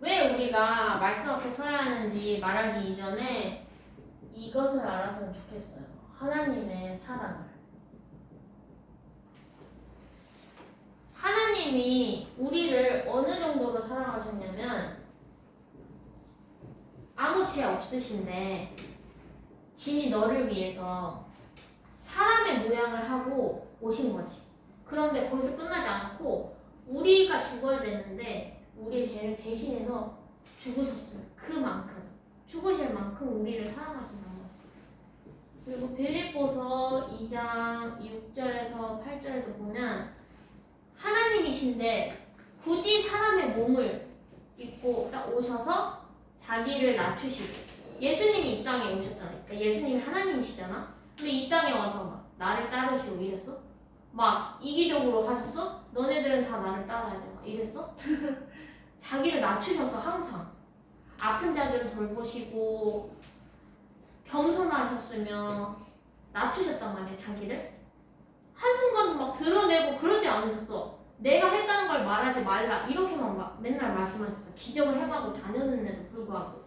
왜 우리가 말씀 앞에 서야 하는지 말하기 이전에 이것을 알았으면 좋겠어요. 하나님의 사랑을. 하나님이 우리를 어느 정도로 사랑하셨냐면 아무 죄 없으신데 진이 너를 위해서 사람의 모양을 하고 오신 거지. 그런데 거기서 끝나지 않고 우리가 죽어야 되는데 우리의 죄를 대신해서 죽으셨어요. 그만큼 죽으실 만큼 우리를 사랑하신다는 거예요. 그리고 빌립보서 2장 6절에서 8절에서 보면 하나님이신데 굳이 사람의 몸을 입고 딱 오셔서 자기를 낮추시고 예수님이 이 땅에 오셨잖아요. 그러니까 예수님이 하나님이시잖아. 근데 이 땅에 와서 막 나를 따르시고 이랬어? 막 이기적으로 하셨어? 너네들은 다 나를 따라야 돼. 막 이랬어? 자기를 낮추셔서 항상 아픈 자들을 돌보시고 겸손하셨으며 낮추셨단 말이야. 자기를 한순간 막 드러내고 그러지 않았어. 내가 했다는 걸 말하지 말라 이렇게만 막 맨날 말씀하셨어. 기적을 해가고 다녔는데도 불구하고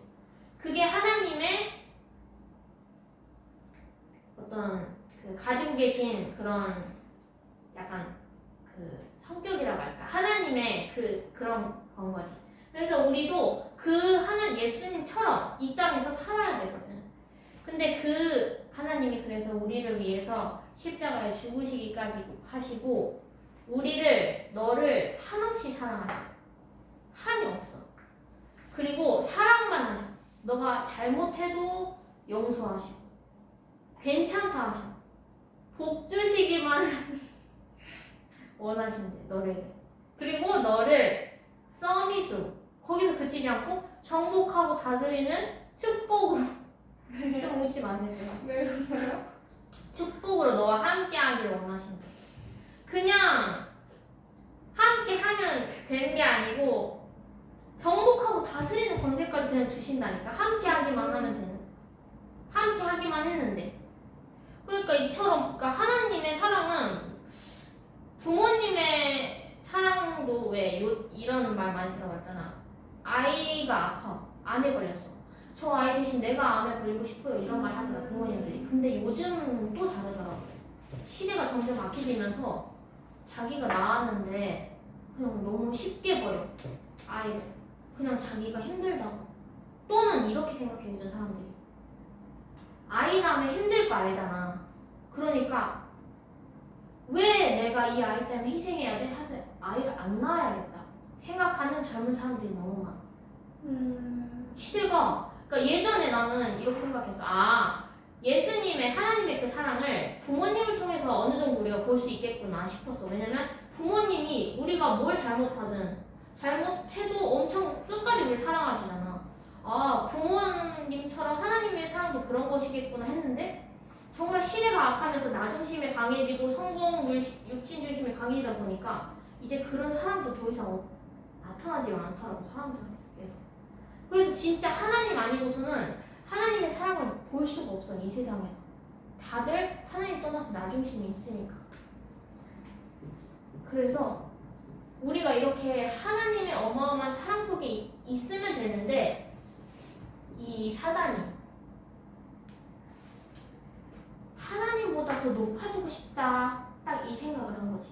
그게 하나님의 어떤 그 가지고 계신 그런 약간 그 성격이라고 할까, 하나님의 그런 건 거지. 그래서 우리도 그 하나님 예수님처럼 이 땅에서 살아야 되거든. 근데 그 하나님이 그래서 우리를 위해서 십자가에 죽으시기까지 하시고 너를 한없이 사랑하셔. 한이 없어. 그리고 사랑만 하셔. 너가 잘못해도 용서하시고 괜찮다 하셔. 복 주시기만 원하신대 너에게. 그리고 너를 써니수 거기서 그치지 않고 정복하고 다스리는 축복으로 좀 웃지 마세요. 왜 그러세요? 축복으로 너와 함께 하기를 원하신다. 그냥 함께 하면 되는 게 아니고 정복하고 다스리는 권세까지 그냥 주신다니까. 함께 하기만 하면 되는. 함께 하기만 했는데. 그러니까 이처럼 그러니까 하나님의 사랑은 부모님의 사랑도 왜 이런 말 많이 들어봤잖아. 아이가 아파. 암에 걸렸어. 저 아이 대신 내가 암에 걸리고 싶어요. 이런 말 하잖아 부모님들이. 근데 요즘은 또 다르더라고. 시대가 점점 바뀌면서 자기가 낳았는데 그냥 너무 쉽게 버려. 아이를. 그냥 자기가 힘들다고. 또는 이렇게 생각해 요즘 사람들이. 아이 낳으면 힘들 거 알잖아. 그러니까 왜 내가 이 아이 때문에 희생해야 돼? 하세요. 아이를 안 낳아야겠다 생각하는 젊은 사람들이 너무 많아. 시대가 그러니까 예전에 나는 이렇게 생각했어. 예수님의 하나님의 그 사랑을 부모님을 통해서 어느 정도 우리가 볼 수 있겠구나 싶었어. 왜냐면 부모님이 우리가 뭘 잘못하든 잘못해도 엄청 끝까지 우리 사랑하시잖아. 부모님처럼 하나님의 사랑도 그런 것이겠구나 했는데 정말 시대가 악하면서 나 중심에 강해지고 성공, 육신 중심에 강해지다 보니까 이제 그런 사람도 더 이상 나타나지가 않더라고 사람들에서. 그래서 진짜 하나님 아니고서는 하나님의 사랑을 볼 수가 없어 이 세상에서. 다들 하나님 떠나서 나 중심에 있으니까. 그래서 우리가 이렇게 하나님의 어마어마한 사랑 속에 있으면 되는데 이 사단이 하나님보다 더 높아지고 싶다 딱 이 생각을 한 거지.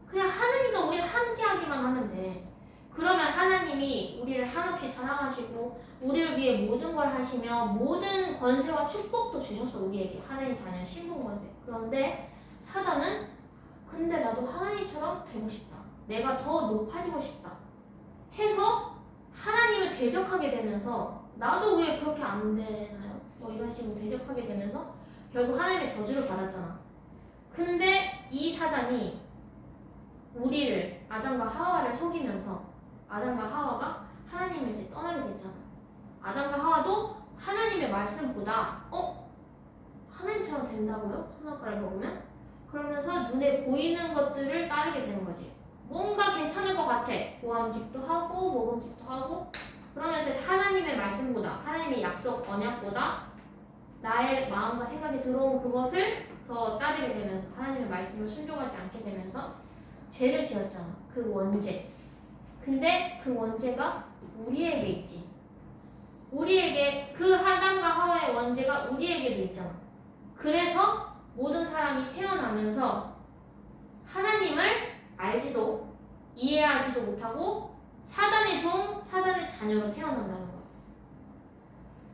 그냥 하나님과 우리가 함께 하기만 하면 돼. 그러면 하나님이 우리를 한없이 사랑하시고 우리를 위해 모든 걸 하시며 모든 권세와 축복도 주셨어 우리에게. 하나님 자녀 신분 권세. 그런데 사단은 근데 나도 하나님처럼 되고 싶다. 내가 더 높아지고 싶다 해서 하나님을 대적하게 되면서 나도 왜 그렇게 안 되나요? 뭐 이런 식으로 대적하게 되면서 결국 하나님의 저주를 받았잖아. 근데 이 사단이 우리를 아담과 하와를 속이면서 아담과 하와가 하나님을 이제 떠나게 됐잖아. 아담과 하와도 하나님의 말씀보다 하나님처럼 된다고요? 선악과를 먹으면? 그러면서 눈에 보이는 것들을 따르게 되는 거지. 뭔가 괜찮을 것 같아. 보암직도 하고 모범직도 하고 그러면서 하나님의 말씀보다 하나님의 약속 언약보다 나의 마음과 생각이 들어온 그것을 더 따르게 되면서 하나님의 말씀을 순종하지 않게 되면서 죄를 지었잖아. 그 원죄. 근데 그 원죄가 우리에게 있지. 우리에게 그 하단과 하와의 원죄가 우리에게도 있잖아. 그래서 모든 사람이 태어나면서 하나님을 알지도 이해하지도 못하고 사단의 종, 사단의 자녀로 태어난다는 거야.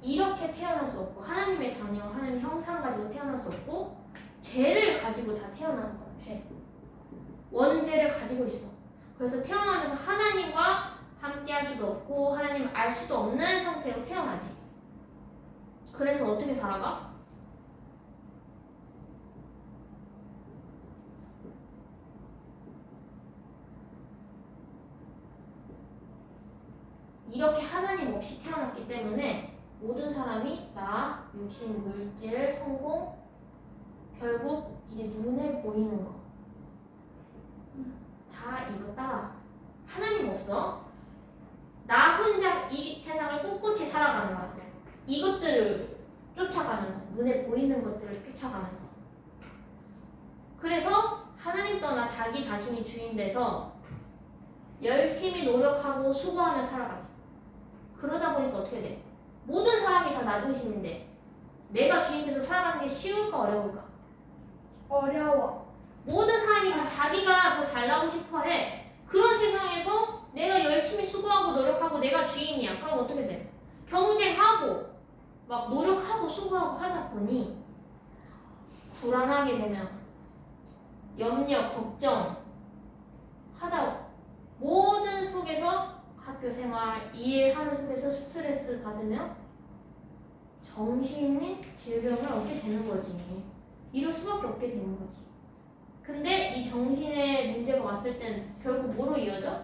이렇게 태어날 수 없고 하나님의 자녀, 하나님의 형상 가지고 태어날 수 없고 죄를 가지고 다 태어나는 거야. 죄. 원죄를 가지고 있어. 그래서 태어나면서 하나님과 함께 할 수도 없고 하나님을 알 수도 없는 상태로 태어나지. 그래서 어떻게 살아가? 이렇게 하나님 없이 태어났기 때문에 모든 사람이 나, 육신, 물질, 성공, 결국 이제 눈에 보이는 거 다 이거 따라. 하나님 없어. 나 혼자 이 세상을 꿋꿋이 살아가는 거야. 이것들을 쫓아가면서, 눈에 보이는 것들을 쫓아가면서. 그래서 하나님 떠나 자기 자신이 주인 돼서 열심히 노력하고 수고하며 살아가지. 그러다 보니까 어떻게 돼? 모든 사람이 다 나 중심인데 내가 주인 돼서 살아가는 게 쉬울까 어려울까? 어려워. 모든 사람이 다 자기가 더 잘나고 싶어 해. 그런 세상에서 내가 열심히 수고하고 노력하고 내가 주인이야. 그럼 어떻게 돼? 경쟁하고 막 노력하고 수고하고 하다 보니 불안하게 되면 염려, 걱정 하다 모든 속에서 학교 생활, 일하는 속에서 스트레스 받으면 정신의 질병을 얻게 되는 거지. 이럴 수밖에 없게 되는 거지. 근데 이 정신의 문제가 왔을 땐 결국 뭐로 이어져?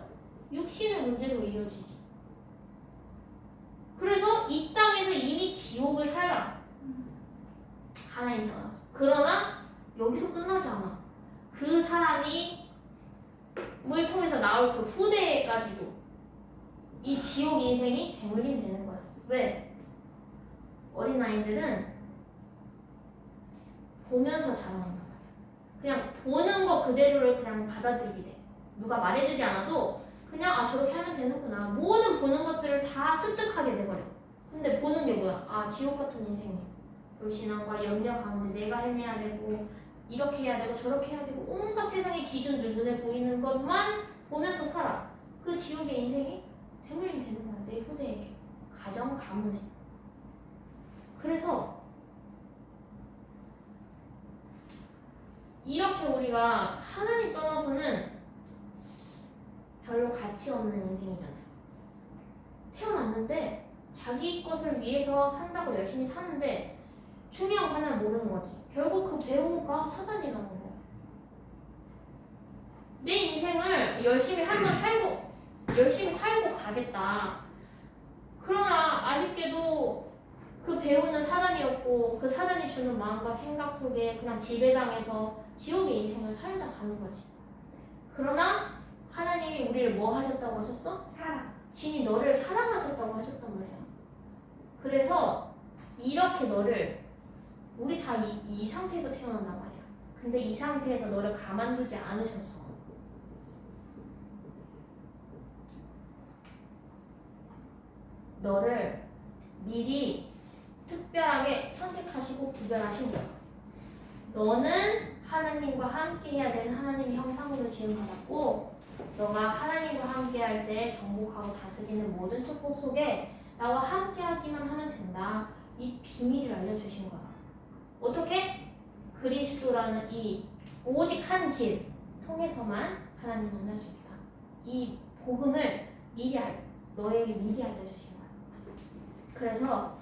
육신의 문제로 이어지지. 그래서 이 땅에서 이미 지옥을 살아. 하나님 떠나서. 그러나 여기서 끝나지 않아. 그 사람이 물 통해서 나올 그 후대까지도 이 지옥 인생이 대물림 되는 거야. 왜? 어린아이들은 보면서 자란단 말이야. 그냥 보는 거 그대로를 그냥 받아들이게 돼. 누가 말해주지 않아도 그냥 저렇게 하면 되는구나. 모든 보는 것들을 다 습득하게 돼버려. 근데 보는 게 뭐야? 지옥 같은 인생이야. 불신앙과 염려 가운데 내가 해내야 되고 이렇게 해야 되고 저렇게 해야 되고 온갖 세상의 기준들 눈에 보이는 것만 보면서 살아. 그 지옥의 인생이 대물림 되는 거야. 내 후대에게. 가정, 가문에. 그래서 이렇게 우리가 하나님 떠나서는 별로 가치 없는 인생이잖아요. 태어났는데 자기 것을 위해서 산다고 열심히 사는데 중요한 거 하나는 모르는 거지. 결국 그 배우가 사단이라는 거야. 내 인생을 열심히 한번 살고 가겠다. 그러나 아쉽게도 그 배우는 사단이었고 그 사단이 주는 마음과 생각 속에 그냥 지배당해서 지옥의 인생을 살다 가는 거지. 그러나 하나님이 우리를 뭐 하셨다고 하셨어? 사랑. 진이 너를 사랑하셨다고 하셨단 말이야. 그래서 이렇게 너를 우리 다 이 상태에서 태어난단 말이야. 근데 이 상태에서 너를 가만두지 않으셨어. 너를 미리 특별하게 선택하시고 구별하신 거야. 너는 하나님과 함께 해야 되는 하나님의 형상으로 지음받았고 너가 하나님과 함께 할 때 정복하고 다스리는 모든 축복 속에 나와 함께 하기만 하면 된다. 이 비밀을 알려주신 거야. 어떻게? 그리스도라는 이 오직 한 길 통해서만 하나님 만날 수 있다. 이 복음을 너에게 미리 알려주신 거야. 그래서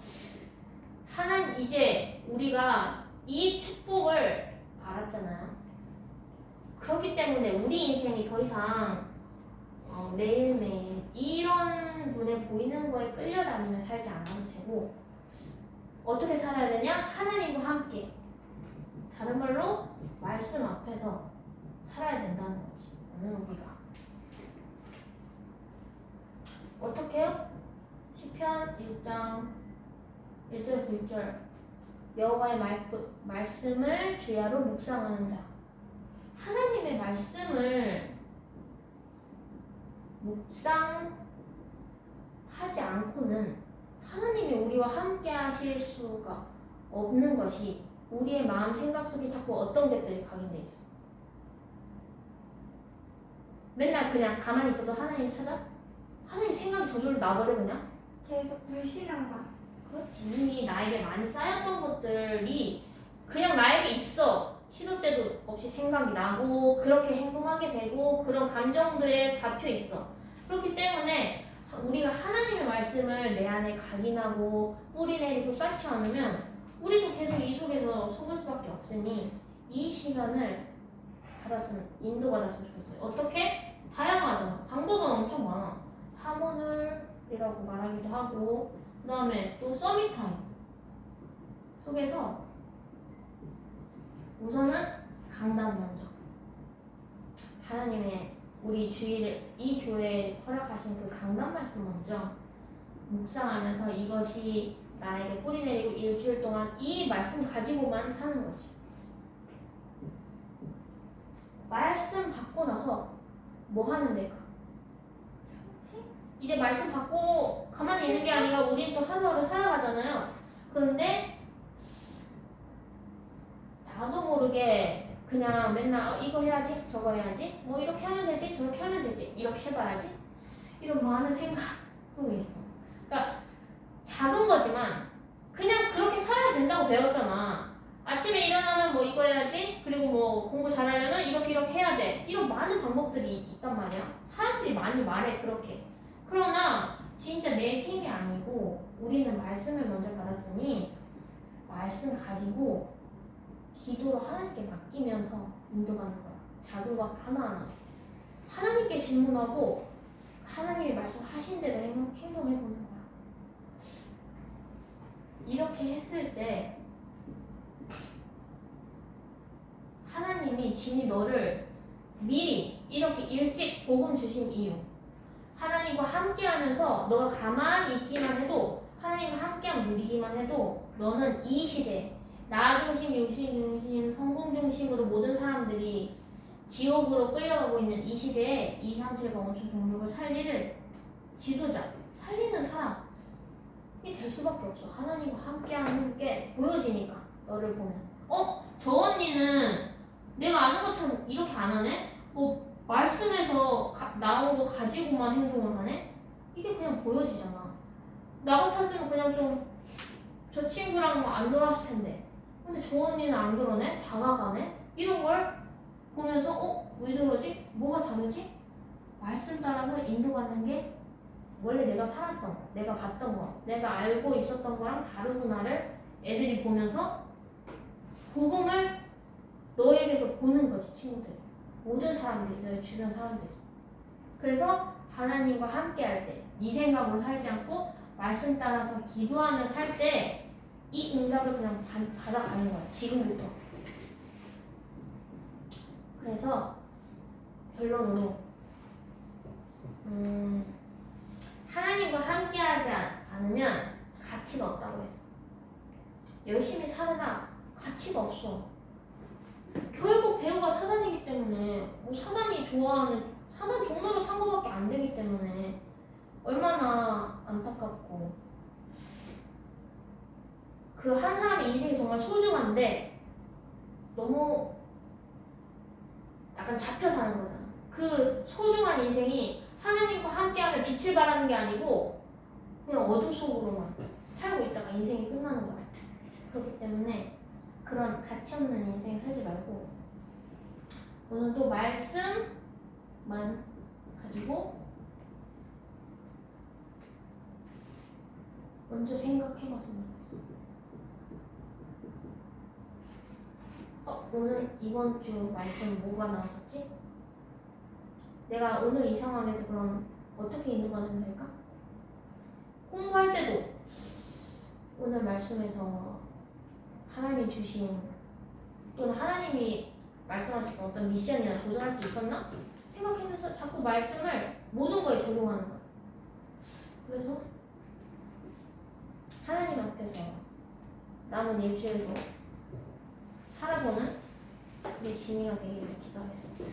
이제 우리가 이 축복을 알았잖아요. 그렇기 때문에 우리 인생이 더 이상 매일매일 이런 눈에 보이는 거에 끌려다니며 살지 않아도 되고 어떻게 살아야 되냐? 하나님과 함께. 다른 말로 말씀 앞에서 살아야 된다는 거지. 오늘 우리가 어떻게요? 시편 1장 1절에서 6절 여호와의 말씀을 주야로 묵상하는 자. 하나님의 말씀을 묵상하지 않고는 하나님이 우리와 함께 하실 수가 없는 것이 우리의 마음 생각 속에 자꾸 어떤 것들이 각인돼 있어. 맨날 그냥 가만히 있어도 하나님 찾아? 하나님 생각이 저절로 나버려 그냥? 계속 불신앙만. 그렇지. 이미 나에게 많이 쌓였던 것들이 그냥 나에게 있어. 시도 때도 없이 생각이 나고 그렇게 행동하게 되고 그런 감정들에 잡혀 있어. 그렇기 때문에 우리가 하나님의 말씀을 내 안에 각인하고 뿌리내리고 쌓지 않으면 우리도 계속 이 속에서 속을 수밖에 없으니 이 시간을 인도받았으면 좋겠어요. 어떻게? 다양하잖아. 방법은 엄청 많아. 사모늘이라고 말하기도 하고 그 다음에 또 서밋타임 속에서 우선은 강단 먼저 하나님의 우리 주일에 이 교회에 허락하신 그 강단 말씀 먼저 묵상하면서 이것이 나에게 뿌리내리고 일주일 동안 이 말씀 가지고만 사는 거지. 말씀 받고 나서 뭐 하면 될까? 이제 말씀 받고 가만히 있는 게 아니라 우린 또 하루하루 살아가잖아요. 그런데 나도 모르게 그냥 맨날 이거 해야지 저거 해야지 뭐 이렇게 하면 되지 저렇게 하면 되지 이렇게 해봐야지 이런 많은 생각 속에 있어. 그러니까 작은 거지만 그냥 그렇게 살아야 된다고 배웠잖아. 아침에 일어나면 뭐 이거 해야지 그리고 뭐 공부 잘하려면 이렇게 해야 돼 이런 많은 방법들이 있단 말이야. 사람들이 많이 말해 그렇게. 그러나 진짜 내 힘이 아니고 우리는 말씀을 먼저 받았으니 말씀 가지고 기도로 하나님께 맡기면서 인도받는 거야. 작은 것 하나하나 하나님께 질문하고 하나님의 말씀하신 대로 행동해보는 거야. 이렇게 했을 때 하나님이 진히 너를 미리 이렇게 일찍 복음 주신 이유 하나님과 함께하면서 너가 가만히 있기만 해도 하나님과 함께함 누리기만 해도 너는 이 시대 나 중심, 육신 중심, 성공 중심으로 모든 사람들이 지옥으로 끌려가고 있는 이 시대에 2, 3, 7과 원천 종족을 살리는 지도자, 살리는 사람이 될 수밖에 없어. 하나님과 함께하는 게 보여지니까 너를 보면 저 언니는 내가 아는 것처럼 이렇게 안 하네? 말씀에서 나온 거 가지고만 행동을 하네? 이게 그냥 보여지잖아. 나 같았으면 그냥 좀 저 친구랑 안 놀았을 텐데 근데 저 언니는 안 그러네? 다가가네? 이런 걸 보면서 왜 저러지? 뭐가 다르지? 말씀 따라서 인도받는 게 원래 내가 살았던 거, 내가 봤던 거, 내가 알고 있었던 거랑 다르구나를 애들이 보면서 복음을 너에게서 보는 거지. 친구들 모든 사람들이 너의 주변 사람들이. 그래서 하나님과 함께 할 때 네 생각으로 살지 않고 말씀 따라서 기도하며 살 때 이 응답을 그냥 받아가는 거야. 지금부터. 그래서 결론으로 하나님과 함께하지 않으면 가치가 없다고 했어. 열심히 살으나 가치가 없어. 결국 배우가 사단이기 때문에 사단이 좋아하는 사단 종로로 산 거밖에 안 되기 때문에 얼마나 안타깝고 그 한 사람의 인생이 정말 소중한데 너무 약간 잡혀 사는 거잖아. 그 소중한 인생이 하나님과 함께하면 빛을 발하는 게 아니고 그냥 어둠 속으로만 살고 있다가 인생이 끝나는 거야. 그렇기 때문에 그런 가치 없는 인생 살지 말고 오늘도 말씀만 가지고 먼저 생각해봤으면 좋겠어. 오늘 이번 주 말씀 뭐가 나왔었지? 내가 오늘 이 상황에서 그럼 어떻게 인도받으면 될까? 공부할 때도 오늘 말씀에서 하나님이 주신 또는 하나님이 말씀하신 어떤 미션이나 도전할 게 있었나? 생각하면서 자꾸 말씀을 모든 거에 적용하는 거야. 그래서 하나님 앞에서 남은 일주일도 살아보는 우리 지니가 되기를 기도하겠습니다.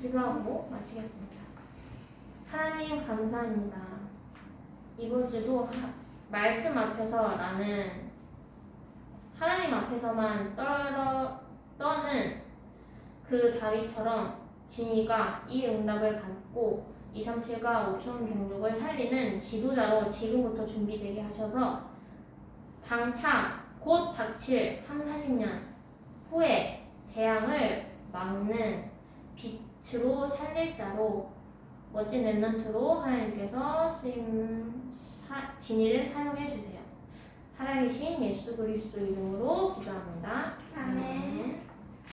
기도하고 마치겠습니다. 하나님 감사합니다. 이번 주도 말씀 앞에서 나는 하나님 앞에서만 떠는 그 다윗처럼 진이가 이 응답을 받고 237과 옥션 종족을 살리는 지도자로 지금부터 준비되게 하셔서 당차 곧 닥칠 3, 40년 후에 재앙을 막는 빛으로 살릴 자로 멋진 랩런트로 하나님께서 진이를 사용해 주세요. 살아계신 예수 그리스도 이름으로 기도합니다. 아멘.